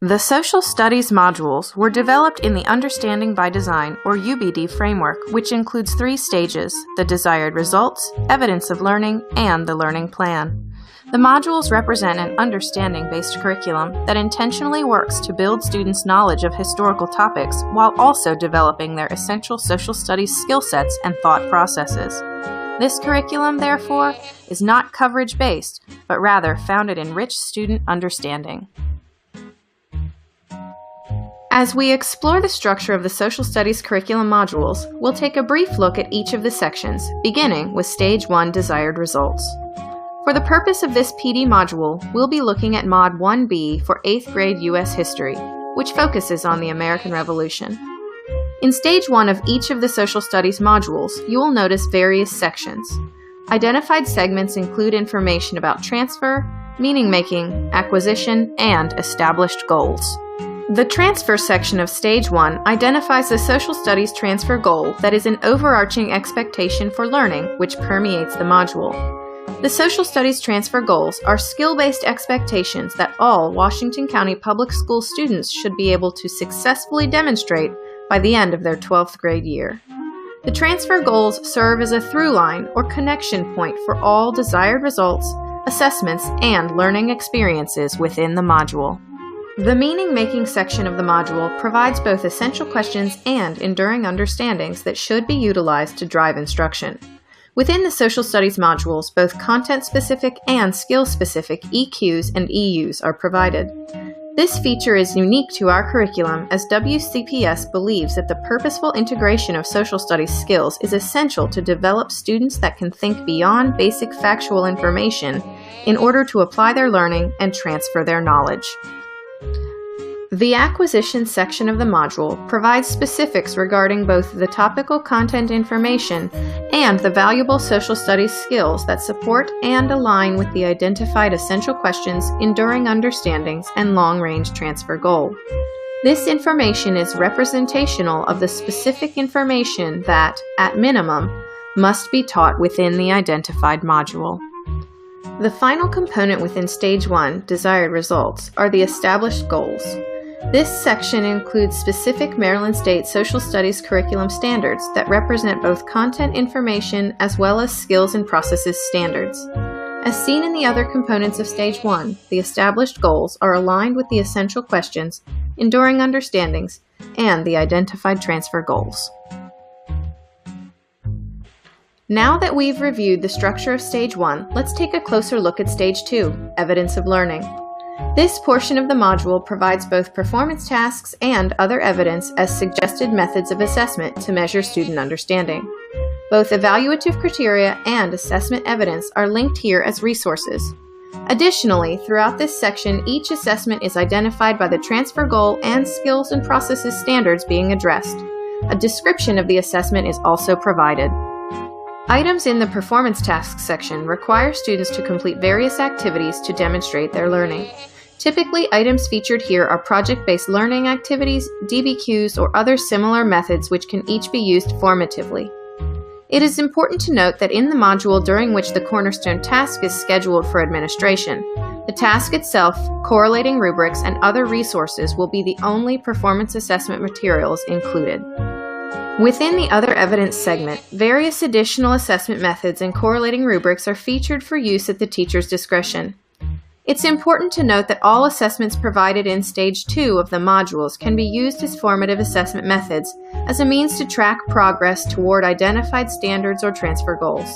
The Social Studies modules were developed in the Understanding by Design, or UBD framework, which includes 3 stages: the desired results, evidence of learning, and the learning plan. The modules represent an understanding-based curriculum that intentionally works to build students' knowledge of historical topics while also developing their essential social studies skill sets and thought processes. This curriculum, therefore, is not coverage-based, but rather founded in rich student understanding. As we explore the structure of the Social Studies curriculum modules, we'll take a brief look at each of the sections, beginning with Stage 1 Desired Results. For the purpose of this PD module, we'll be looking at Mod 1B for 8th grade U.S. History, which focuses on the American Revolution. In Stage 1 of each of the Social Studies modules, you will notice various sections. Identified segments include information about transfer, meaning-making, acquisition, and established goals. The Transfer section of Stage 1 identifies the Social Studies transfer goal that is an overarching expectation for learning which permeates the module. The Social Studies transfer goals are skill-based expectations that all Washington County Public School students should be able to successfully demonstrate by the end of their 12th grade year. The transfer goals serve as a through line or connection point for all desired results, assessments, and learning experiences within the module. The meaning-making section of the module provides both essential questions and enduring understandings that should be utilized to drive instruction. Within the Social Studies modules, both content-specific and skill-specific EQs and EUs are provided. This feature is unique to our curriculum as WCPS believes that the purposeful integration of social studies skills is essential to develop students that can think beyond basic factual information in order to apply their learning and transfer their knowledge. The Acquisition section of the module provides specifics regarding both the topical content information and the valuable social studies skills that support and align with the identified essential questions, enduring understandings, and long-range transfer goal. This information is representational of the specific information that, at minimum, must be taught within the identified module. The final component within Stage 1, Desired Results, are the established goals. This section includes specific Maryland State Social Studies curriculum standards that represent both content information as well as skills and processes standards. As seen in the other components of Stage 1, the established goals are aligned with the essential questions, enduring understandings, and the identified transfer goals. Now that we've reviewed the structure of Stage 1, let's take a closer look at Stage 2, Evidence of Learning. This portion of the module provides both performance tasks and other evidence as suggested methods of assessment to measure student understanding. Both evaluative criteria and assessment evidence are linked here as resources. Additionally, throughout this section, each assessment is identified by the transfer goal and skills and processes standards being addressed. A description of the assessment is also provided. Items in the Performance Tasks section require students to complete various activities to demonstrate their learning. Typically, items featured here are project-based learning activities, DBQs, or other similar methods which can each be used formatively. It is important to note that in the module during which the Cornerstone task is scheduled for administration, the task itself, correlating rubrics, and other resources will be the only performance assessment materials included. Within the Other Evidence segment, various additional assessment methods and correlating rubrics are featured for use at the teacher's discretion. It's important to note that all assessments provided in Stage 2 of the modules can be used as formative assessment methods as a means to track progress toward identified standards or transfer goals.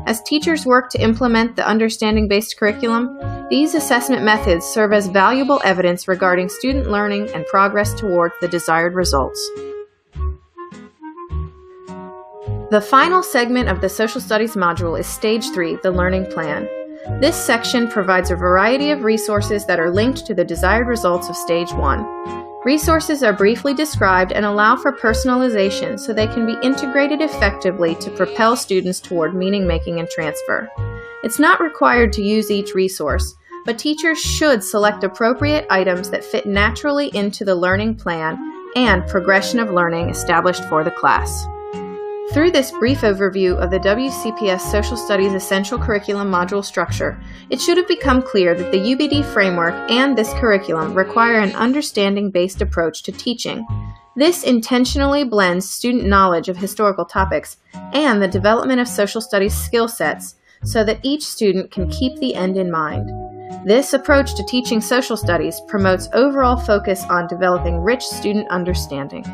As teachers work to implement the understanding-based curriculum, these assessment methods serve as valuable evidence regarding student learning and progress toward the desired results. The final segment of the Social Studies module is Stage 3, the Learning Plan. This section provides a variety of resources that are linked to the desired results of Stage 1. Resources are briefly described and allow for personalization so they can be integrated effectively to propel students toward meaning-making and transfer. It's not required to use each resource, but teachers should select appropriate items that fit naturally into the learning plan and progression of learning established for the class. Through this brief overview of the WCPS Social Studies Essential Curriculum Module structure, it should have become clear that the UBD framework and this curriculum require an understanding-based approach to teaching. This intentionally blends student knowledge of historical topics and the development of social studies skill sets so that each student can keep the end in mind. This approach to teaching social studies promotes overall focus on developing rich student understanding.